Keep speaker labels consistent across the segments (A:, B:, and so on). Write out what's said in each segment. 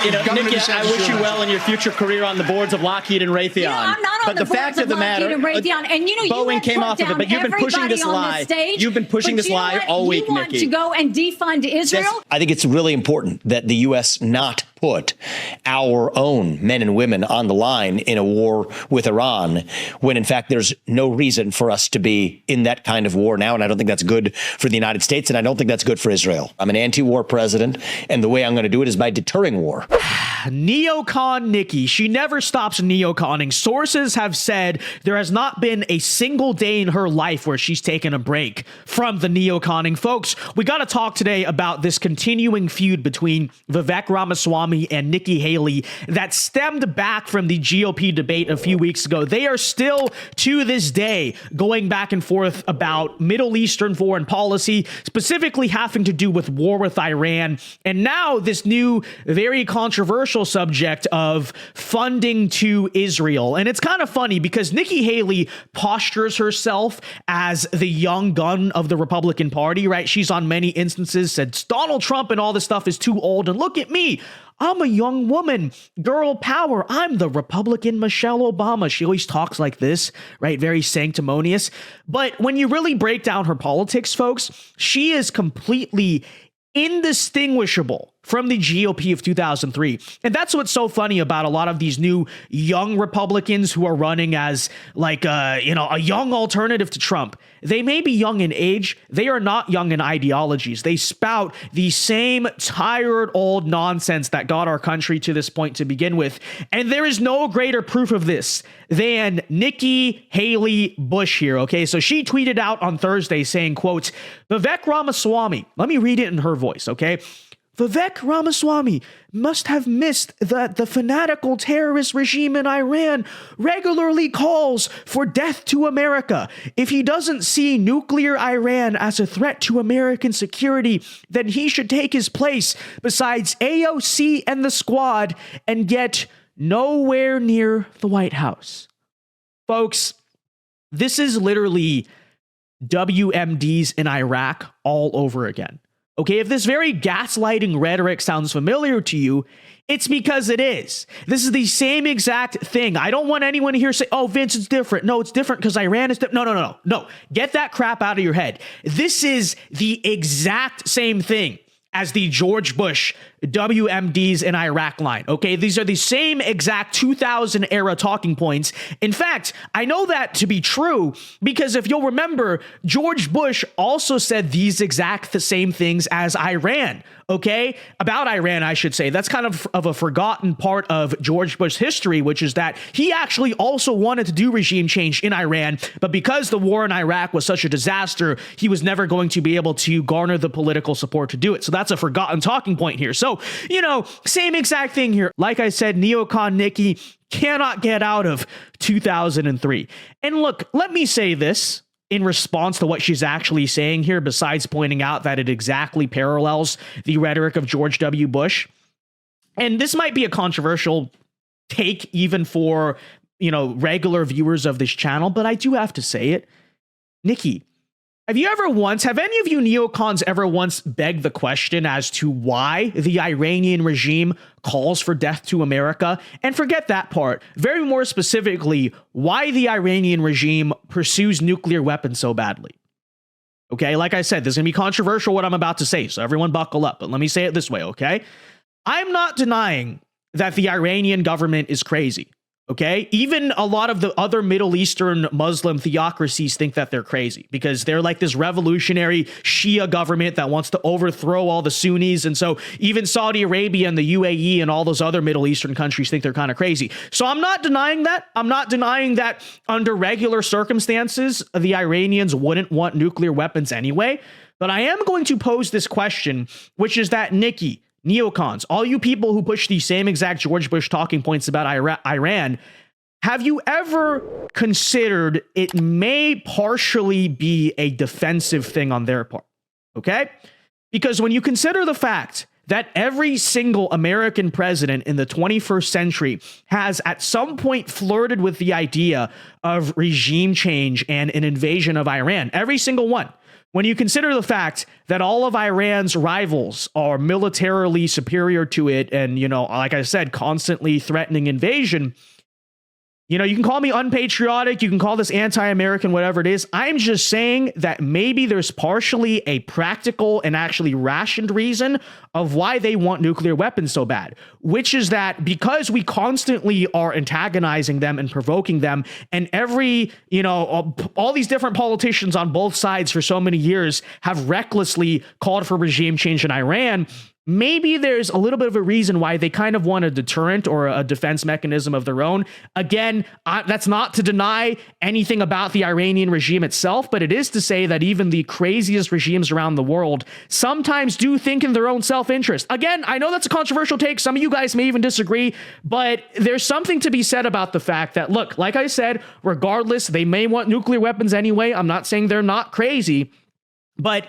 A: Nikki, I wish you well in your future career on the boards of Lockheed and Raytheon.
B: I'm not on
A: but the fact of the matter,
B: and
A: Boeing came off of it, but you've been pushing this lie. You've been pushing this lie all week, Nikki.
B: You want to go and defund Israel?
C: I think it's really important that the U.S. not put our own men and women on the line in a war with Iran, when in fact there's no reason for us to be in that kind of war now. And I don't think that's good for the United States, and I don't think that's good for Israel. I'm an anti-war president, and the way I'm going to do it is by deterring war.
D: NEOCON Nikki. She never stops neoconning. Sources have said there has not been a single day in her life where she's taken a break from the neoconning. Folks, we got to talk today about this continuing feud between Vivek Ramaswamy and Nikki Haley that stemmed back from the GOP debate a few weeks ago. They are still, to this day, going back and forth about Middle Eastern foreign policy, specifically having to do with war with Iran. And now this new, very controversial subject of funding to Israel. And it's kind of funny because Nikki Haley postures herself as the young gun of the Republican Party, right? She's on many instances said Donald Trump and all this stuff is too old. And look at me. I'm a young woman, girl power. I'm the Republican Michelle Obama. She always talks like this, right? Very sanctimonious. But when you really break down her politics, folks, she is completely indistinguishable from the GOP of 2003. And that's what's so funny about a lot of these new young Republicans who are running as like, a young alternative to Trump. They may be young in age. They are not young in ideologies. They spout the same tired old nonsense that got our country to this point to begin with. And there is no greater proof of this than Nikki Haley Bush here. Okay, so she tweeted out on Thursday saying, quote, Vivek Ramaswamy, let me read it in her voice, okay? Vivek Ramaswamy must have missed that the fanatical terrorist regime in Iran regularly calls for death to America. If he doesn't see nuclear Iran as a threat to American security, then he should take his place besides AOC and the squad and get nowhere near the White House. Folks, this is literally WMDs in Iraq all over again. Okay, if this very gaslighting rhetoric sounds familiar to you, it's because it is. This is the same exact thing. I don't want anyone here to say, oh, Vince, it's different. No, it's different because Iran is different. No. Get that crap out of your head. This is the exact same thing as the George Bush WMDs in Iraq line. Okay, these are the same exact 2000 era talking points. In fact, I know that to be true because if you'll remember, George Bush also said these the same things as Iran. Okay, about Iran, I should say. That's kind of a forgotten part of George Bush's history, which is that he actually also wanted to do regime change in Iran, but because the war in Iraq was such a disaster, he was never going to be able to garner the political support to do it. So that's a forgotten talking point here. So, same exact thing here. Like I said, NEOCON Nikki cannot get out of 2003. And look, let me say this in response to what she's actually saying here, besides pointing out that it exactly parallels the rhetoric of George W. Bush. And this might be a controversial take even for, regular viewers of this channel, but I do have to say it. Nikki, have any of you neocons ever once begged the question as to why the Iranian regime calls for death to America? And forget that part. Very more specifically, why the Iranian regime pursues nuclear weapons so badly. Okay, like I said, this is going to be controversial what I'm about to say, so everyone buckle up. But let me say it this way, okay? I'm not denying that the Iranian government is crazy. Okay, even a lot of the other Middle Eastern Muslim theocracies think that they're crazy because they're like this revolutionary Shia government that wants to overthrow all the Sunnis. And so even Saudi Arabia and the UAE and all those other Middle Eastern countries think they're kind of crazy. So I'm not denying that. I'm not denying that under regular circumstances, the Iranians wouldn't want nuclear weapons anyway. But I am going to pose this question, which is that, Nikki, neocons, all you people who push the same exact George Bush talking points about Iran, have you ever considered it may partially be a defensive thing on their part? Okay? Because when you consider the fact that every single American president in the 21st century has at some point flirted with the idea of regime change and an invasion of Iran, every single one. when you consider the fact that all of Iran's rivals are militarily superior to it and, like I said, constantly threatening invasion, you can call me unpatriotic, you can call this anti-American, whatever it is. I'm just saying that maybe there's partially a practical and actually rationed reason of why they want nuclear weapons so bad, which is that because we constantly are antagonizing them and provoking them, and every, all these different politicians on both sides for so many years have recklessly called for regime change in Iran. Maybe there's a little bit of a reason why they kind of want a deterrent or a defense mechanism of their own. Again, that's not to deny anything about the Iranian regime itself, but it is to say that even the craziest regimes around the world sometimes do think in their own self-interest. Again, I know that's a controversial take. Some of you guys may even disagree, but there's something to be said about the fact that, look, like I said, regardless, they may want nuclear weapons anyway. I'm not saying they're not crazy, but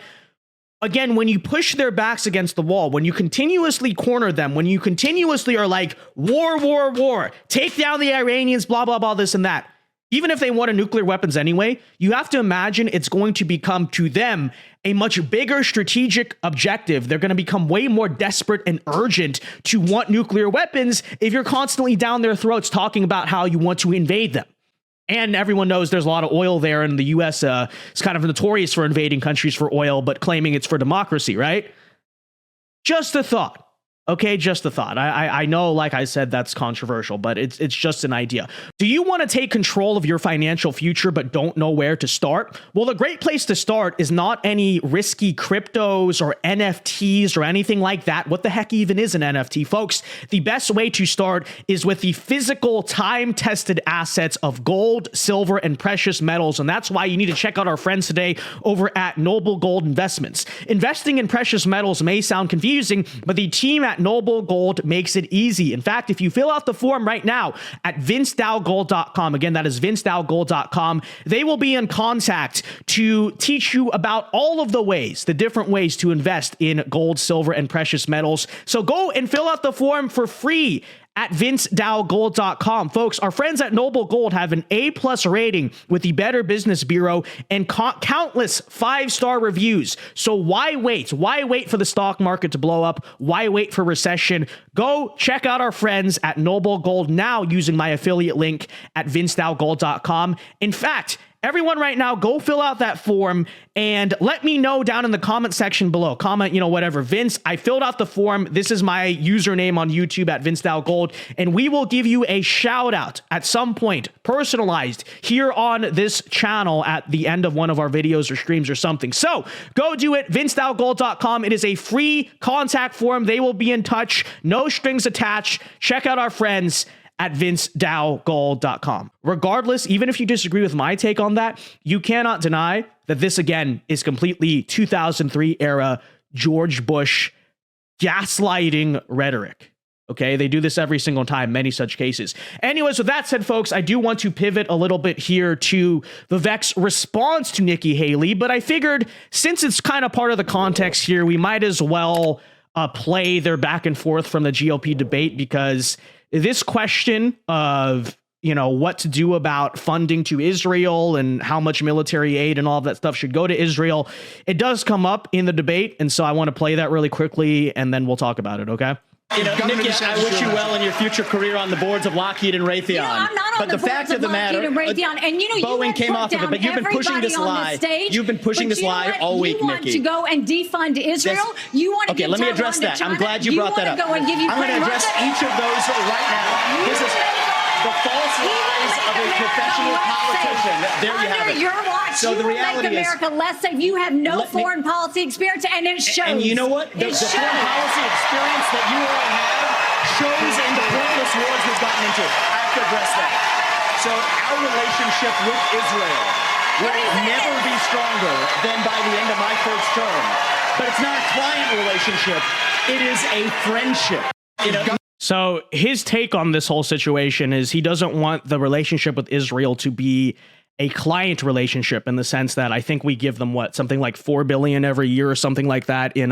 D: again, when you push their backs against the wall, when you continuously corner them, when you continuously are like, war, take down the Iranians, blah, blah, blah, this and that, even if they want nuclear weapons anyway, you have to imagine it's going to become to them a much bigger strategic objective. They're going to become way more desperate and urgent to want nuclear weapons if you're constantly down their throats talking about how you want to invade them. And everyone knows there's a lot of oil there, and the U.S. is kind of notorious for invading countries for oil, but claiming it's for democracy, right? Just a thought. Okay, just a thought. I know, like I said, that's controversial, but it's just an idea. Do you want to take control of your financial future but don't know where to start? Well, the great place to start is not any risky cryptos or NFTs or anything like that. What the heck even is an NFT, folks? The best way to start is with the physical, time-tested assets of gold, silver, and precious metals, and that's why you need to check out our friends today over at Noble Gold Investments. Investing in precious metals may sound confusing, but the team at Noble Gold makes it easy. In fact, if you fill out the form right now at thevincedao.com, again, that is thevincedao.com, they will be in contact to teach you about all of the different ways to invest in gold, silver, and precious metals. So go and fill out the form for free at thevincedao.com. Folks, our friends at Noble Gold have an A+ rating with the Better Business Bureau and countless 5-star reviews. So why wait? Why wait for the stock market to blow up? Why wait for recession? Go check out our friends at Noble Gold now using my affiliate link at thevincedao.com. In fact, everyone right now, go fill out that form and let me know down in the comment section below. Comment, whatever. Vince, I filled out the form. This is my username on YouTube at VinceDaoGold, and we will give you a shout out at some point, personalized, here on this channel at the end of one of our videos or streams or something. So go do it, VinceDaoGold.com. It is a free contact form. They will be in touch. No strings attached. Check out our friends at VinceDaoGold.com. Regardless, even if you disagree with my take on that, you cannot deny that this, again, is completely 2003 era George Bush gaslighting rhetoric. Okay, they do this every single time, many such cases. Anyways, with that said, folks, I do want to pivot a little bit here to Vivek's response to Nikki Haley, but I figured since it's kind of part of the context here, we might as well play their back and forth from the GOP debate, because this question of, what to do about funding to Israel and how much military aid and all of that stuff should go to Israel, it does come up in the debate. And so I want to play that really quickly, and then we'll talk about it, okay?
A: Nikki, I wish you well in your future career on the boards of Lockheed and Raytheon.
B: I'm not on the fact of the matter,
A: Boeing came off of it, but you've been pushing this lie. You've been pushing this lie all week,
B: Nikki. You want to go and defund Israel? You want to
A: okay, let me address that. I'm glad you brought that up. I'm going to address each of those right now. This is the false lies of a professional politician. There you have it.
B: Your watch, so the reality is, America less safe. You have no foreign policy experience, and it shows.
A: And you know what? The foreign policy experience that you all have shows in the pointless wars we've gotten into. I have to address that. So our relationship with Israel will never be stronger than by the end of my first term. But it's not a client relationship. It is a friendship.
D: So his take on this whole situation is he doesn't want the relationship with Israel to be a client relationship, in the sense that I think we give them something like $4 billion every year or something like that in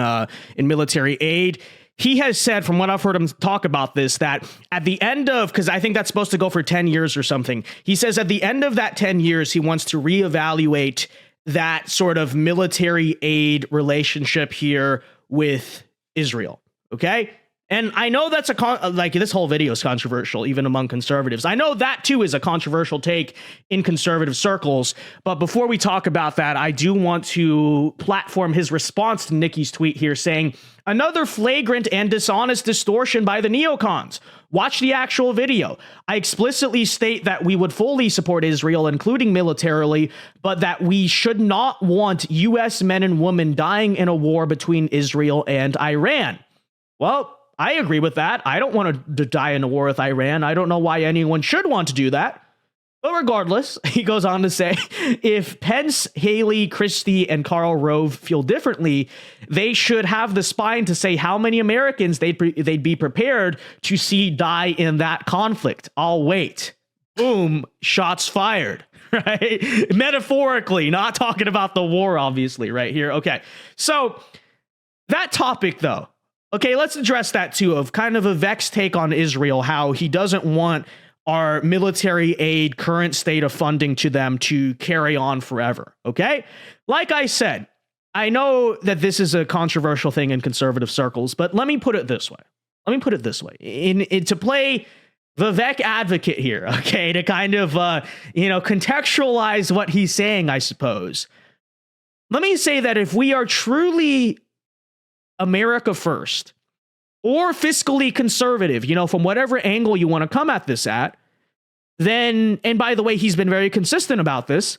D: military aid. He has said, from what I've heard him talk about this, that at the end of, because I think that's supposed to go for 10 years or something, he says at the end of that 10 years, he wants to reevaluate that sort of military aid relationship here with Israel. Okay. And I know that's like this whole video is controversial, even among conservatives. I know that too is a controversial take in conservative circles. But before we talk about that, I do want to platform his response to Nikki's tweet here saying, another flagrant and dishonest distortion by the neocons. Watch the actual video. I explicitly state that we would fully support Israel, including militarily, but that we should not want U.S. men and women dying in a war between Israel and Iran. Well, I agree with that. I don't want to die in a war with Iran. I don't know why anyone should want to do that. But regardless, he goes on to say, if Pence, Haley, Christie, and Karl Rove feel differently, they should have the spine to say how many Americans they'd be prepared to see die in that conflict. I'll wait. Boom, shots fired, right? Metaphorically, not talking about the war, obviously, right here. Okay, so that topic, though. Okay, let's address that too, of kind of a Vivek's take on Israel, how he doesn't want our military aid, current state of funding to them to carry on forever. Okay, like I said, I know that this is a controversial thing in conservative circles, but let me put it this way. To play Vivek advocate here, okay, to kind of contextualize what he's saying, I suppose. Let me say that if we are truly America first or fiscally conservative, from whatever angle you want to come at this at, then, and by the way, he's been very consistent about this,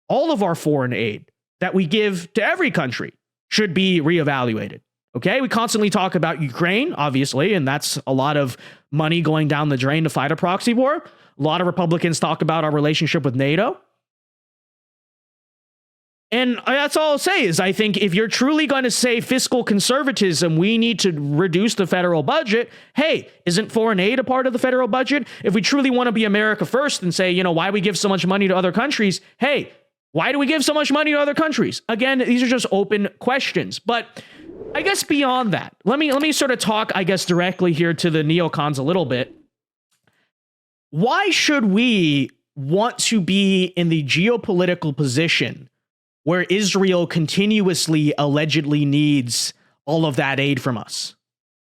D: all of our foreign aid that we give to every country should be reevaluated. Okay, we constantly talk about Ukraine, obviously, and that's a lot of money going down the drain to fight a proxy war. A lot of Republicans talk about our relationship with NATO. And that's all I'll say is I think if you're truly going to say fiscal conservatism, we need to reduce the federal budget. Hey, isn't foreign aid a part of the federal budget? If we truly want to be America first and say, why we give so much money to other countries? Hey, why do we give so much money to other countries? Again, these are just open questions. But I guess beyond that, let me sort of talk, I guess, directly here to the neocons a little bit. Why should we want to be in the geopolitical position where Israel continuously allegedly needs all of that aid from us?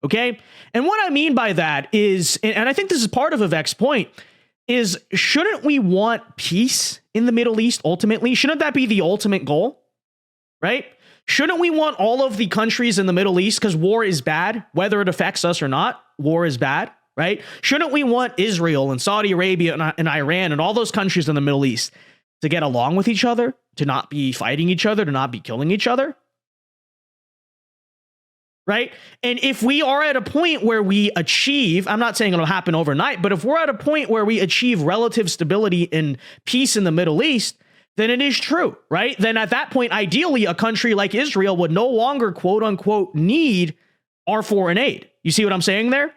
D: Okay? And what I mean by that is, and I think this is part of Vivek's point, is shouldn't we want peace in the Middle East ultimately? Shouldn't that be the ultimate goal? Right? Shouldn't we want all of the countries in the Middle East, because war is bad, whether it affects us or not, war is bad, right? Shouldn't we want Israel and Saudi Arabia and Iran and all those countries in the Middle East to get along with each other, to not be fighting each other, to not be killing each other? Right? And if we are at a point where we achieve, I'm not saying it'll happen overnight, but if we're at a point where we achieve relative stability and peace in the Middle East, then it is true, right? Then at that point, ideally, a country like Israel would no longer, quote unquote, need our foreign aid. You see what I'm saying there?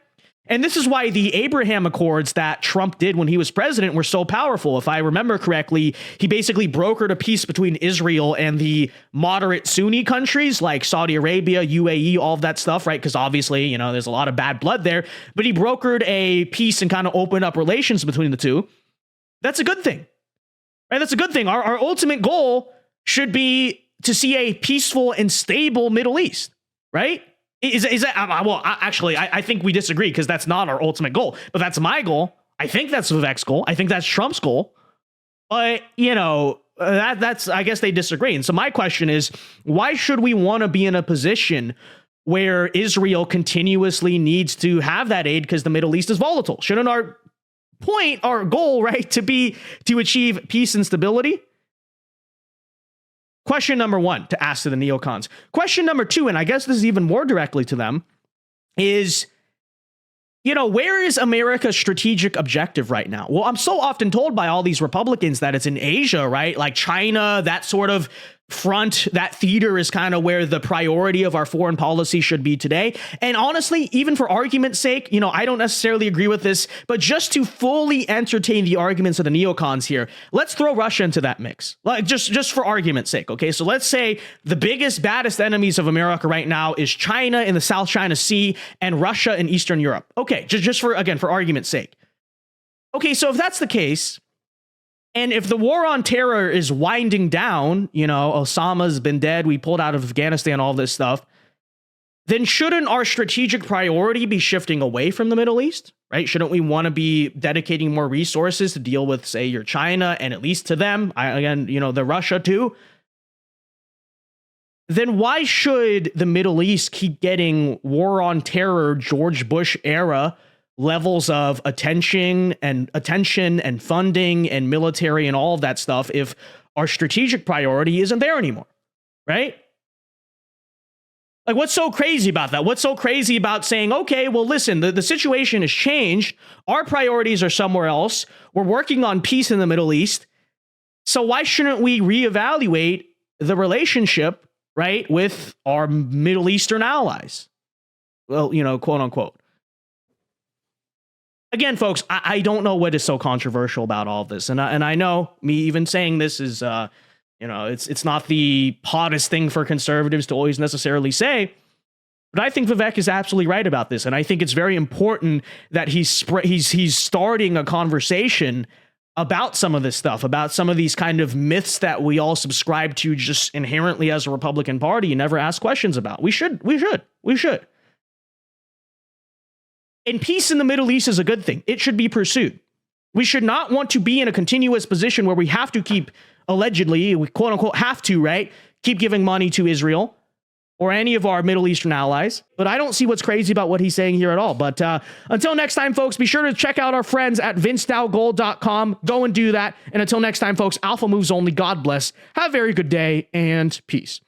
D: And this is why the Abraham Accords that Trump did when he was president were so powerful. If I remember correctly, he basically brokered a peace between Israel and the moderate Sunni countries like Saudi Arabia, UAE, all of that stuff, right? Because obviously, there's a lot of bad blood there. But he brokered a peace and kind of opened up relations between the two. That's a good thing, right? That's a good thing. Our ultimate goal should be to see a peaceful and stable Middle East, right? Is that, well, actually, I think we disagree because that's not our ultimate goal, but that's my goal. I think that's Vivek's goal. I think that's Trump's goal. But, that's, I guess they disagree. And so my question is, why should we want to be in a position where Israel continuously needs to have that aid because the Middle East is volatile? Shouldn't our goal, right, to achieve peace and stability? Question number one to ask to the neocons. Question number two, and I guess this is even more directly to them, is, where is America's strategic objective right now? Well, I'm so often told by all these Republicans that it's in Asia, right? Like China, that sort of front, that theater is kind of where the priority of our foreign policy should be today. And honestly, even for argument's sake, I don't necessarily agree with this, but just to fully entertain the arguments of the neocons here, let's throw Russia into that mix. Like just for argument's sake. Okay. So let's say the biggest, baddest enemies of America right now is China in the South China Sea and Russia in Eastern Europe. Okay. Just for argument's sake. Okay. So if that's the case, And if the war on terror is winding down, you know, Osama's been dead, we pulled out of Afghanistan, all this stuff, then shouldn't our strategic priority be shifting away from the Middle East, right? Shouldn't we want to be dedicating more resources to deal with, say, your China, and at least to them, again, you know, the Russia too? Then why should the Middle East keep getting war on terror, George Bush era levels of attention and funding and military and all of that stuff if our strategic priority isn't there anymore, right? Like, what's so crazy about that? What's so crazy about saying, okay, well, listen, the situation has changed. Our priorities are somewhere else. We're working on peace in the Middle East. So why shouldn't we reevaluate the relationship, right, with our Middle Eastern allies? Well, you know, quote unquote. Again, folks, I don't know what is so controversial about all of this. And I know me even saying this is, you know, it's not the hottest thing for conservatives to always necessarily say, but I think Vivek is absolutely right about this, and I think it's very important that he's starting a conversation about some of this stuff, about some of these kind of myths that we all subscribe to just inherently as a Republican Party and never ask questions about. We should. And peace in the Middle East is a good thing. It should be pursued. We should not want to be in a continuous position where we have to keep, allegedly, we quote unquote have to, right, keep giving money to Israel or any of our Middle Eastern allies. But I don't see what's crazy about what he's saying here at all. But until next time, folks, be sure to check out our friends at thevincedao.com. Go and do that. And until next time, folks, Alpha moves only. God bless. Have a very good day and peace.